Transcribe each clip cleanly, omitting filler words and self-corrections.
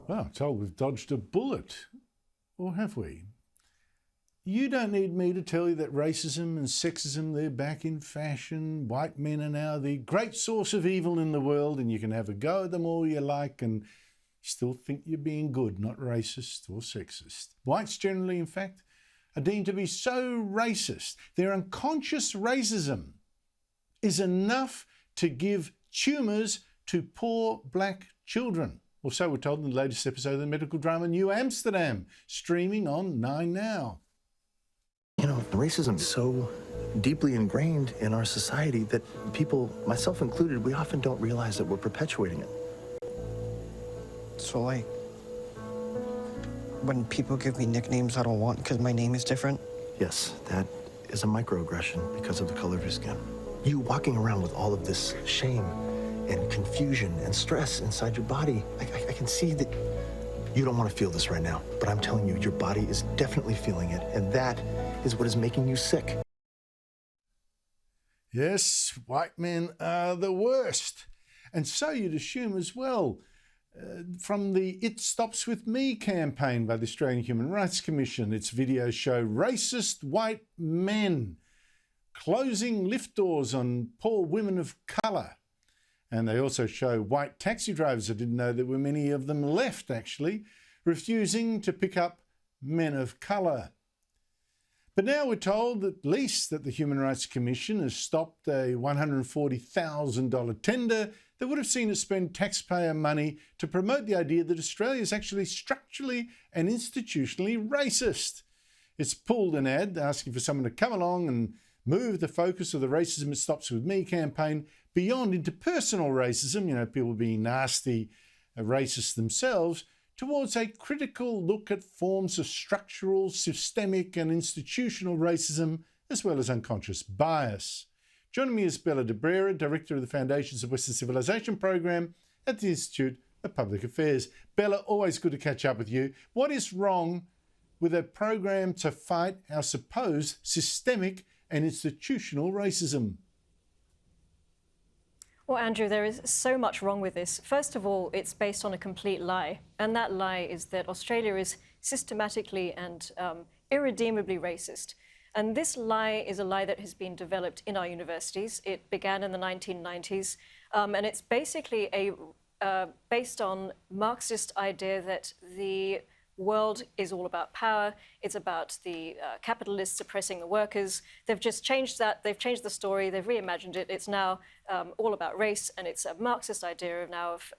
Well, I'm told we've dodged a bullet. Or have we? You don't need me to tell you that racism and sexism, they're back in fashion. White men are now the great source of evil in the world, and you can have a go at them all you like and still think you're being good, not racist or sexist. Whites generally, in fact, are deemed to be so racist. Their unconscious racism is enough to give tumours to poor black children. Or so we're told in the latest episode of the medical drama New Amsterdam, streaming on 9 Now. You know, racism is so deeply ingrained in our society that people, myself included, we often don't realize that we're perpetuating it. So, like, when people give me nicknames I don't want because my name is different? Yes, that is a microaggression because of the color of your skin. You walking around with all of this shame and confusion and stress inside your body, I can see that you don't want to feel this right now, but I'm telling you, your body is definitely feeling it, and that is what is making you sick. Yes, white men are the worst. And so you'd assume as well, from the It Stops With Me campaign by the Australian Human Rights Commission. Its videos show racist white men closing lift doors on poor women of colour. And they also show white taxi drivers, I didn't know there were many of them left actually, refusing to pick up men of colour. But now we're told at least that the Human Rights Commission has stopped a $140,000 tender that would have seen us spend taxpayer money to promote the idea that Australia is actually structurally and institutionally racist. It's pulled an ad asking for someone to come along and move the focus of the Racism It Stops With Me campaign beyond interpersonal racism, you know, people being nasty, racist themselves, towards a critical look at forms of structural, systemic and institutional racism, as well as unconscious bias. Joining me is Bella de Brera, Director of the Foundations of Western Civilization Program at the Institute of Public Affairs. Bella, always good to catch up with you. What is wrong with a program to fight our supposed systemic and institutional racism? Well, Andrew, there is so much wrong with this. First of all, it's based on a complete lie. And that lie is that Australia is systematically and irredeemably racist. And this lie is a lie that has been developed in our universities. It began in the 1990s. And it's basically based on Marxist idea that the world is all about power. It's about the capitalists oppressing the workers. They've just changed that. They've changed the story. They've reimagined it. It's now all about race, and it's a Marxist idea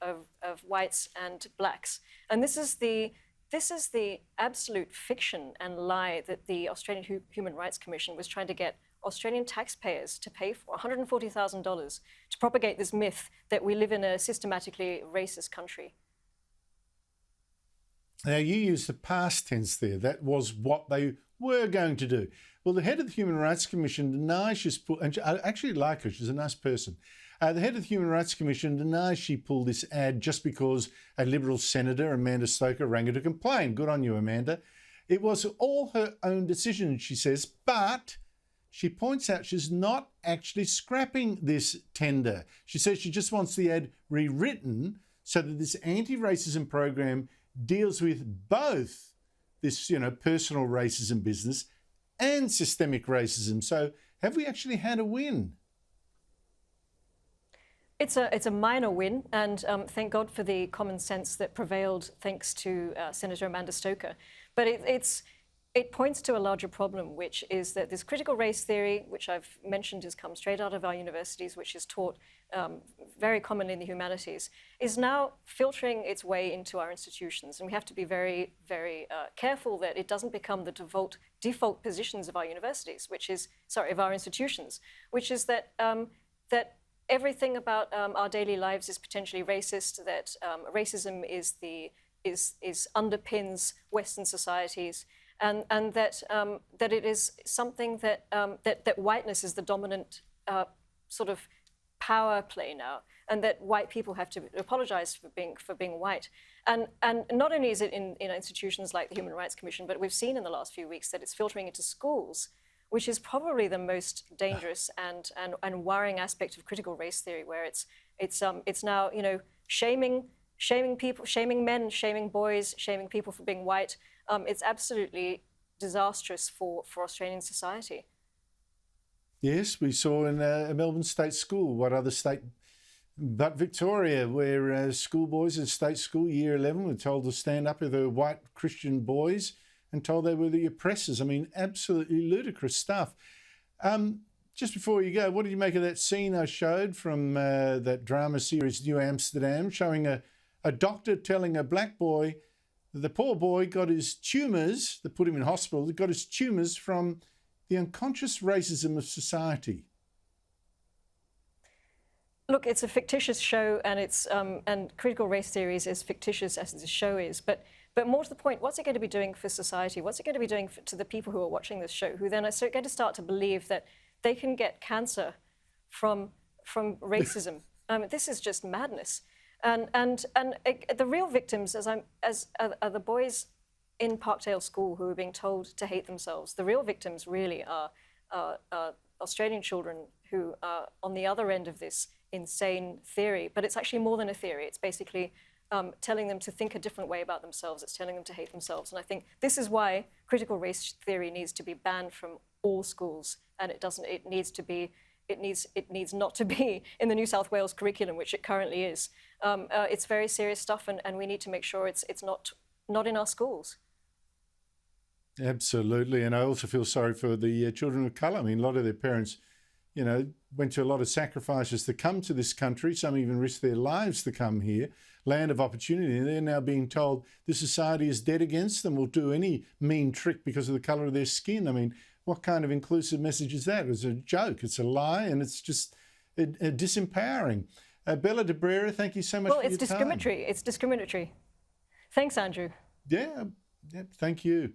of whites and blacks. And this is the absolute fiction and lie that the Australian Human Rights Commission was trying to get Australian taxpayers to pay for $140,000 to propagate this myth that we live in a systematically racist country. Now, you used the past tense there. That was what they were going to do. Well, the head of the Human Rights Commission denies she's pulled, and I actually like her, she's a nice person. The head of the Human Rights Commission denies she pulled this ad just because a Liberal Senator, Amanda Stoker, rang her to complain. Good on you, Amanda. It was all her own decision, she says, but she points out she's not actually scrapping this tender. She says she just wants the ad rewritten so that this anti-racism program deals with both this, personal racism business and systemic racism. So have we actually had a win? It's a minor win, and thank God for the common sense that prevailed thanks to Senator Amanda Stoker. But it points to a larger problem, which is that this critical race theory, which I've mentioned has come straight out of our universities, which is taught very commonly in the humanities, is now filtering its way into our institutions. And we have to be very, very careful that it doesn't become the default positions of our universities, of our institutions, which is that that everything about our daily lives is potentially racist, that racism underpins Western societies, and that it is something that whiteness is the dominant sort of power play now, and that white people have to apologize for being white. And not only is it in institutions like the Human Rights Commission, but we've seen in the last few weeks that it's filtering into schools, which is probably the most dangerous and worrying aspect of critical race theory, where it's now shaming shaming people, shaming men, shaming boys, shaming people for being white. It's absolutely disastrous for Australian society. Yes, we saw in a Melbourne state school, what other state but Victoria, where schoolboys in state school, year 11, were told to stand up with the white Christian boys and told they were the oppressors. I mean, absolutely ludicrous stuff. Just before you go, what did you make of that scene I showed from that drama series New Amsterdam, showing a doctor telling a black boy that the poor boy got his tumours, that put him in hospital, that got his tumours from the unconscious racism of society? Look, it's a fictitious show, and it's and critical race theory is as fictitious as the show is. But more to the point, what's it going to be doing for society? What's it going to be doing to the people who are watching this show, who then are going to start to believe that they can get cancer from racism? This is just madness. And the real victims, are the boys in Parkdale School who are being told to hate themselves. The real victims really are Australian children who are on the other end of this insane theory. But it's actually more than a theory. It's basically telling them to think a different way about themselves. It's telling them to hate themselves. And I think this is why critical race theory needs to be banned from all schools. And it doesn't. It needs not to be in the New South Wales curriculum, which it currently is. It's very serious stuff, and we need to make sure it's not in our schools. Absolutely. And I also feel sorry for the children of colour. I mean, a lot of their parents, went to a lot of sacrifices to come to this country. Some even risked their lives to come here, land of opportunity. And they're now being told this society is dead against them, will do any mean trick because of the colour of their skin. I mean, what kind of inclusive message is that? It's a joke, it's a lie, and it's just disempowering. Bella de Brera, thank you so much for your time. Well, it's discriminatory. It's discriminatory. Thanks, Andrew. Yeah, thank you.